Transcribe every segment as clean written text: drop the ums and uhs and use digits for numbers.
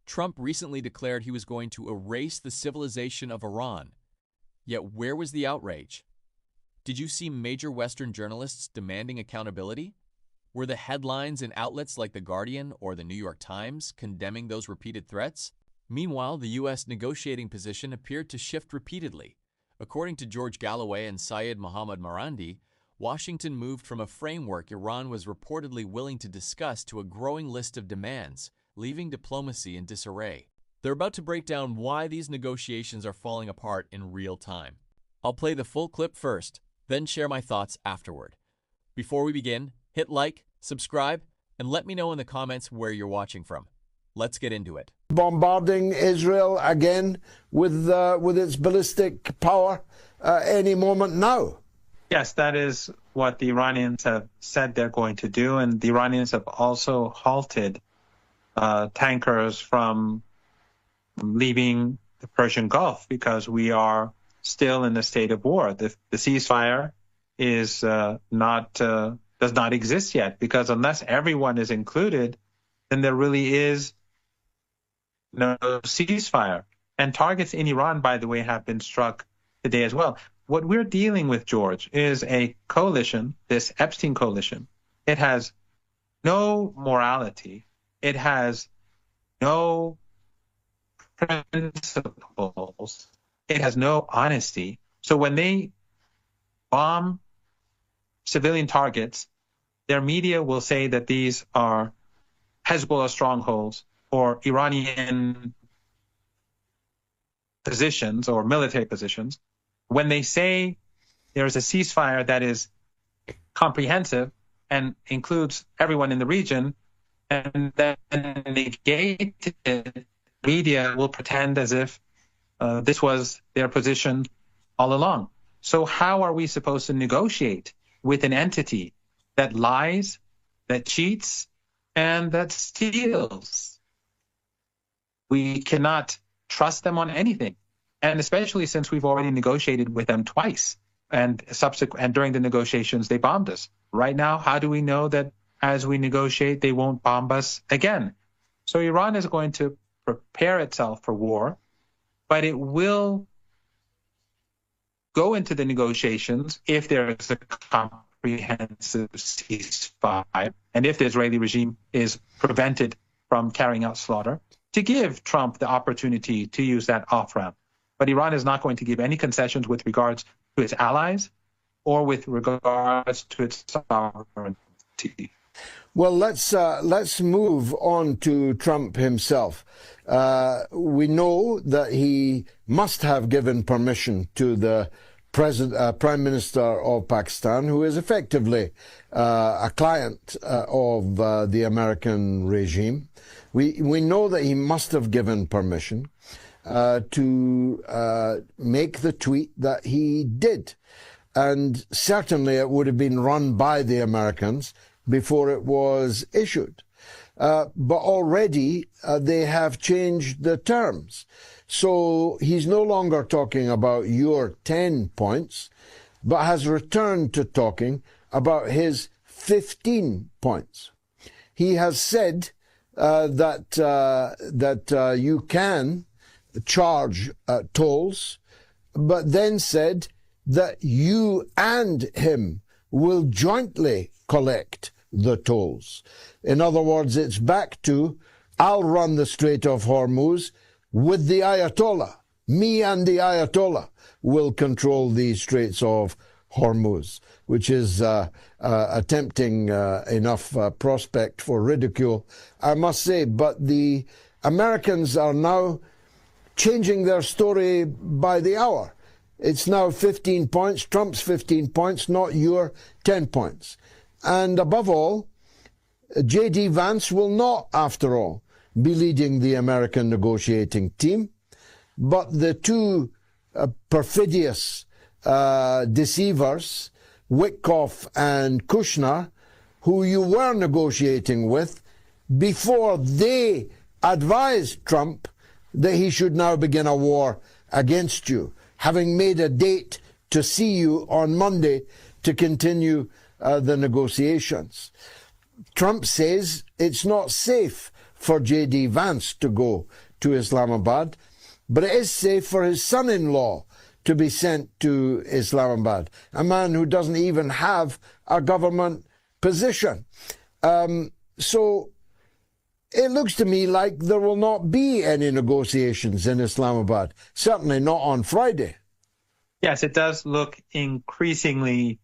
Trump recently declared he was going to erase the civilization of Iran. Yet where was the outrage? Did you see major Western journalists demanding accountability? Were the headlines in outlets like The Guardian or The New York Times condemning those repeated threats? Meanwhile, the U.S. negotiating position appeared to shift repeatedly. According to George Galloway and Syed Mohammad Marandi, Washington moved from a framework Iran was reportedly willing to discuss to a growing list of demands, leaving diplomacy in disarray. They're about to break down why these negotiations are falling apart in real time. I'll play the full clip first, then share my thoughts afterward. Before we begin, hit like, subscribe, and let me know in the comments where you're watching from. Let's get into it. Bombarding Israel again with its ballistic power any moment now. Yes, that is what the Iranians have said they're going to do, and the Iranians have also halted tankers from leaving the Persian Gulf because we are still in a state of war. The ceasefire is does not exist yet, because unless everyone is included, then there really is no ceasefire. And targets in Iran, by the way, have been struck today as well. What we're dealing with, George, is a coalition, this Epstein coalition. It has no morality. It has no principles. It has no honesty. So when they bomb civilian targets, their media will say that these are Hezbollah strongholds or Iranian positions or military positions. When they say there is a ceasefire that is comprehensive and includes everyone in the region, and then negate it, media will pretend as if this was their position all along. So how are we supposed to negotiate with an entity that lies, that cheats, and that steals? We cannot trust them on anything. And especially since we've already negotiated with them twice, and during the negotiations, they bombed us. Right now, how do we know that as we negotiate, they won't bomb us again? So Iran is going to prepare itself for war, but it will go into the negotiations if there is a comprehensive ceasefire and if the Israeli regime is prevented from carrying out slaughter, to give Trump the opportunity to use that off-ramp. But Iran is not going to give any concessions with regards to its allies or with regards to its sovereignty. Well, let's move on to Trump himself. We know that he must have given permission to the Prime Minister of Pakistan, who is effectively a client of the American regime. We know that he must have given permission to make the tweet that he did. And certainly it would have been run by the Americans before it was issued. But already they have changed the terms. So he's no longer talking about your 10 points, but has returned to talking about his 15 points. He has said that you can charge tolls, but then said that you and him will jointly collect the tolls. In other words, it's back to, I'll run the Strait of Hormuz with the Ayatollah. Me and the Ayatollah will control the Straits of Hormuz, which is a tempting enough prospect for ridicule, I must say. But the Americans are now changing their story by the hour. It's now 15 points, Trump's 15 points, not your 10 points. And above all, J.D. Vance will not, after all, be leading the American negotiating team, but the two perfidious deceivers, Witkoff and Kushner, who you were negotiating with before they advised Trump that he should now begin a war against you, having made a date to see you on Monday to continue the negotiations. Trump says it's not safe for J.D. Vance to go to Islamabad, but it is safe for his son-in-law to be sent to Islamabad, a man who doesn't even have a government position. So it looks to me like there will not be any negotiations in Islamabad, certainly not on Friday. Yes, it does look increasingly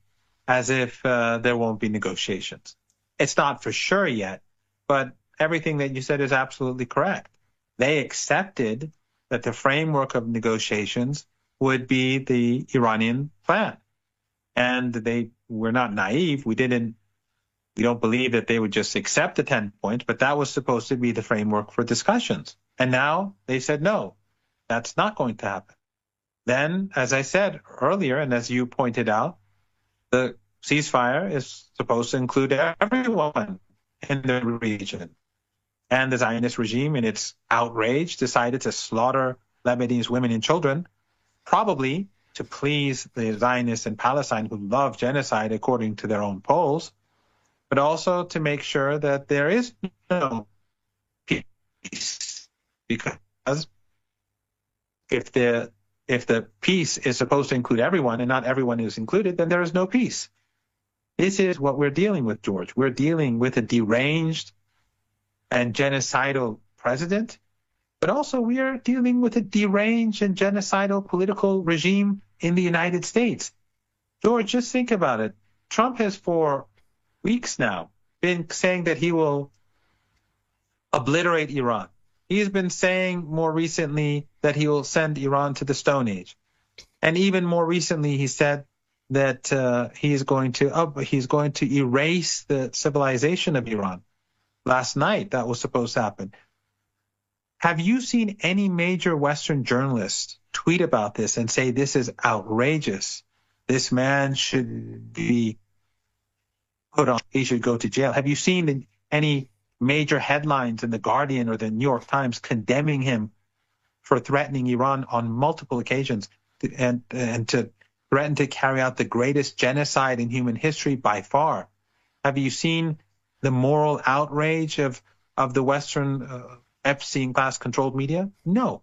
as if there won't be negotiations. It's not for sure yet, but everything that you said is absolutely correct. They accepted that the framework of negotiations would be the Iranian plan. And they were not naive. We don't believe that they would just accept the 10 points, but that was supposed to be the framework for discussions. And now they said, no, that's not going to happen. Then, as I said earlier, and as you pointed out, the ceasefire is supposed to include everyone in the region. And the Zionist regime, in its outrage, decided to slaughter Lebanese women and children, probably to please the Zionists in Palestine who love genocide according to their own polls, but also to make sure that there is no peace. Because if the peace is supposed to include everyone and not everyone is included, then there is no peace. This is what we're dealing with, George. We're dealing with a deranged and genocidal president, but also we are dealing with a deranged and genocidal political regime in the United States. George, just think about it. Trump has for weeks now been saying that he will obliterate Iran. He has been saying more recently that he will send Iran to the Stone Age. And even more recently, he said that he is going to erase the civilization of Iran. Last night, that was supposed to happen. Have you seen any major Western journalists tweet about this and say this is outrageous? This man should be put on, he should go to jail. Have you seen any major headlines in The Guardian or the New York Times condemning him for threatening Iran on multiple occasions and to threaten to carry out the greatest genocide in human history by far? Have you seen the moral outrage of the Western Epstein class controlled media? No.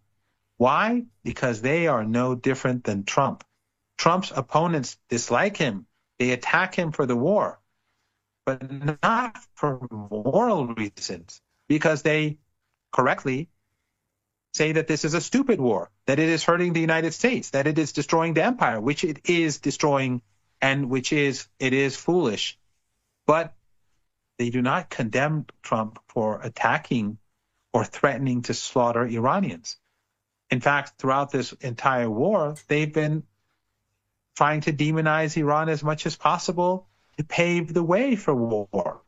Why? Because they are no different than Trump. Trump's opponents dislike him. They attack him for the war, but not for moral reasons, because they correctly say that this is a stupid war, that it is hurting the United States, that it is destroying the empire, which it is destroying, and it is foolish. But they do not condemn Trump for attacking or threatening to slaughter Iranians. In fact, throughout this entire war, they've been trying to demonize Iran as much as possible to pave the way for war,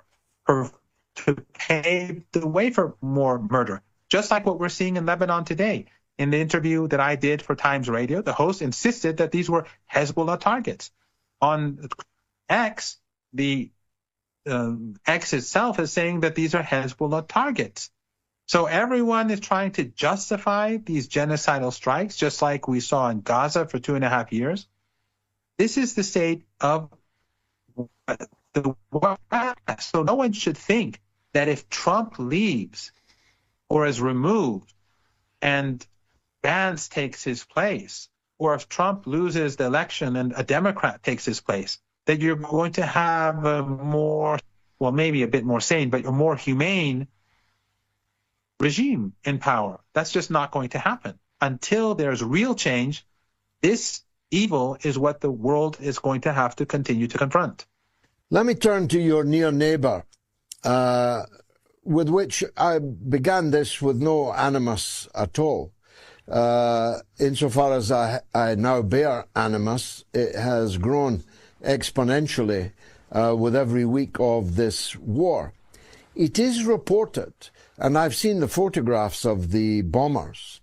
or to pave the way for more murder, just like what we're seeing in Lebanon today. In the interview that I did for Times Radio, the host insisted that these were Hezbollah targets. On X, the X itself is saying that these are Hezbollah targets. So everyone is trying to justify these genocidal strikes, just like we saw in Gaza for 2.5 years. This is the state of the West. So no one should think that if Trump leaves or is removed and Vance takes his place, or if Trump loses the election and a Democrat takes his place, that you're going to have a more, well, maybe a bit more sane, but a more humane regime in power. That's just not going to happen. Until there's real change, this evil is what the world is going to have to continue to confront. Let me turn to your near neighbour, with which I began this with no animus at all. Insofar as I now bear animus, it has grown exponentially with every week of this war. It is reported, and I've seen the photographs of the bombers,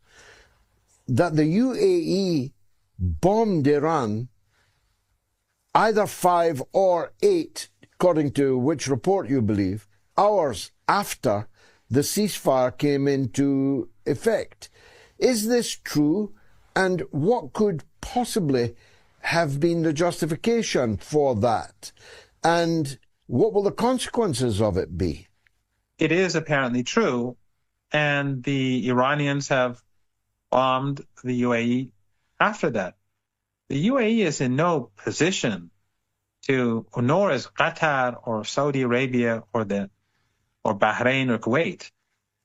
that the UAE bombed Iran either 5 or 8, according to which report you believe, hours after the ceasefire came into effect. Is this true? And what could possibly have been the justification for that? And what will the consequences of it be? It is apparently true. and the Iranians have bombed the UAE after that. The UAE is in no position to, nor is Qatar or Saudi Arabia or Bahrain or Kuwait.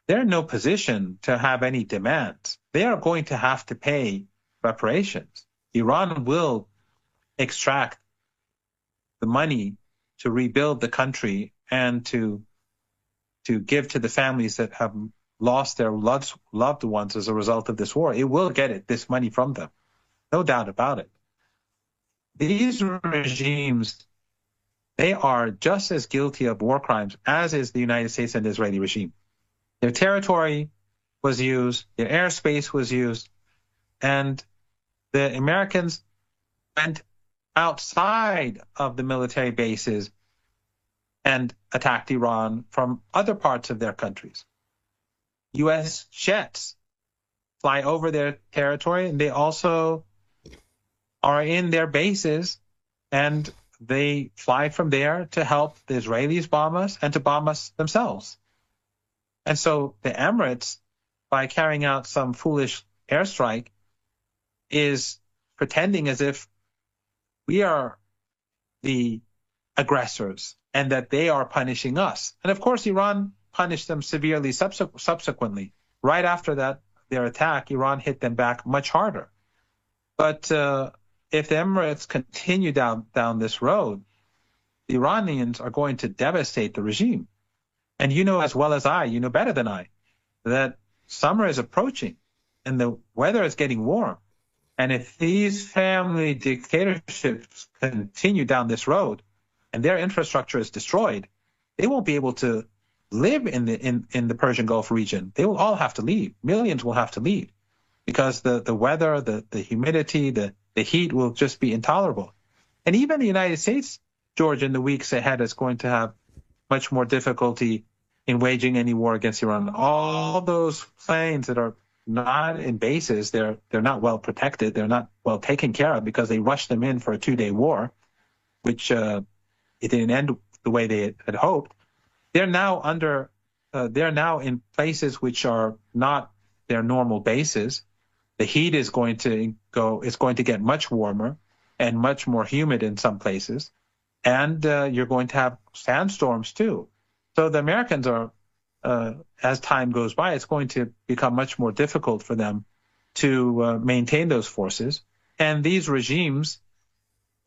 They're in no position to have any demands. They are going to have to pay reparations. Iran will extract the money to rebuild the country and to give to the families that have lost their loved ones as a result of this war. It will get this money from them. No doubt about it. These regimes, they are just as guilty of war crimes as is the United States and the Israeli regime. Their territory was used, their airspace was used, and the Americans went outside of the military bases and attacked Iran from other parts of their countries. U.S. jets fly over their territory, and they also are in their bases, and they fly from there to help the Israelis bomb us and to bomb us themselves. And so the Emirates, by carrying out some foolish airstrike, is pretending as if we are the aggressors and that they are punishing us. And of course, Iran punished them severely subsequently. Right after that, their attack, Iran hit them back much harder. But if the Emirates continue down this road, the Iranians are going to devastate the regime. And you know as well as I, you know better than I, that summer is approaching and the weather is getting warm. And if these family dictatorships continue down this road and their infrastructure is destroyed, they won't be able to live in the Persian Gulf region. They will all have to leave. Millions will have to leave because the weather, the humidity, the heat will just be intolerable. And even the United States, George, in the weeks ahead is going to have much more difficulty in waging any war against Iran. All those planes that are not in bases, they're not well protected, they're not well taken care of because they rushed them in for a 2-day war, which it didn't end the way they had hoped. They're now in places which are not their normal bases. The heat is going to get much warmer and much more humid in some places. And you're going to have sandstorms too. So the Americans are, as time goes by, it's going to become much more difficult for them to maintain those forces. And these regimes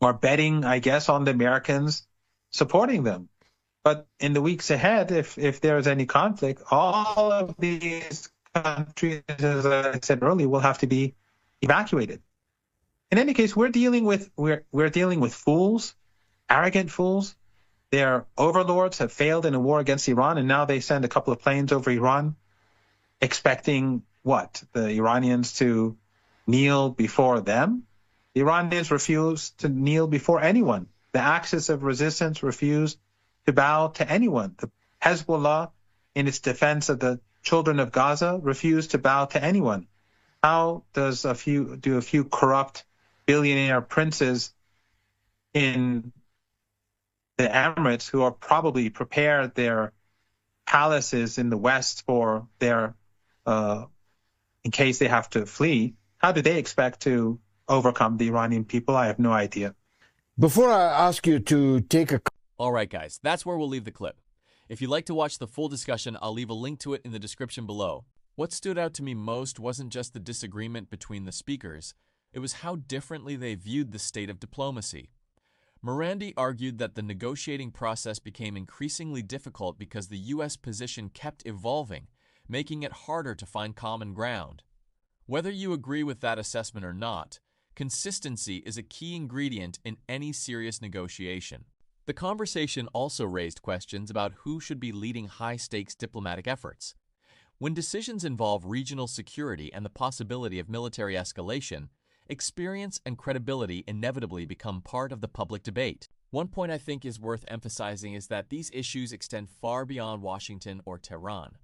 are betting, I guess, on the Americans supporting them. But in the weeks ahead, if there is any conflict, all of these countries, as I said earlier, will have to be evacuated. In any case, we're dealing with fools, arrogant fools. Their overlords have failed in a war against Iran, and now they send a couple of planes over Iran, expecting what? The Iranians to kneel before them? The Iranians refuse to kneel before anyone. The axis of resistance refused to bow to anyone. The Hezbollah, in its defense of the children of Gaza, refused to bow to anyone. How does a few corrupt billionaire princes in the Emirates, who are probably prepared their palaces in the West for their, in case they have to flee, how do they expect to overcome the Iranian people? I have no idea. Before I ask you to take a... All right, guys, that's where we'll leave the clip. If you'd like to watch the full discussion, I'll leave a link to it in the description below. What stood out to me most wasn't just the disagreement between the speakers, it was how differently they viewed the state of diplomacy. Morandi argued that the negotiating process became increasingly difficult because the U.S. position kept evolving, making it harder to find common ground. Whether you agree with that assessment or not, consistency is a key ingredient in any serious negotiation. The conversation also raised questions about who should be leading high-stakes diplomatic efforts. When decisions involve regional security and the possibility of military escalation, experience and credibility inevitably become part of the public debate. One point I think is worth emphasizing is that these issues extend far beyond Washington or Tehran.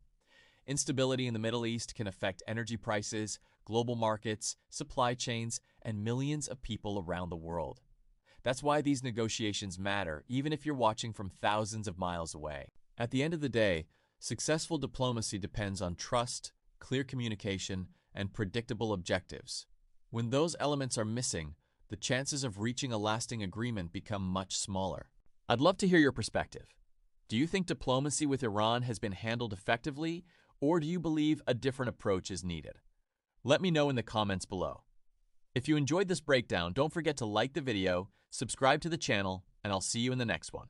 Instability in the Middle East can affect energy prices, global markets, supply chains, and millions of people around the world. That's why these negotiations matter, even if you're watching from thousands of miles away. At the end of the day, Successful diplomacy depends on trust, clear communication, and predictable objectives. When those elements are missing, the chances of reaching a lasting agreement become much smaller. I'd love to hear your perspective. Do you think diplomacy with Iran has been handled effectively, or do you believe a different approach is needed? Let me know in the comments below. If you enjoyed this breakdown, don't forget to like the video, subscribe to the channel, and I'll see you in the next one.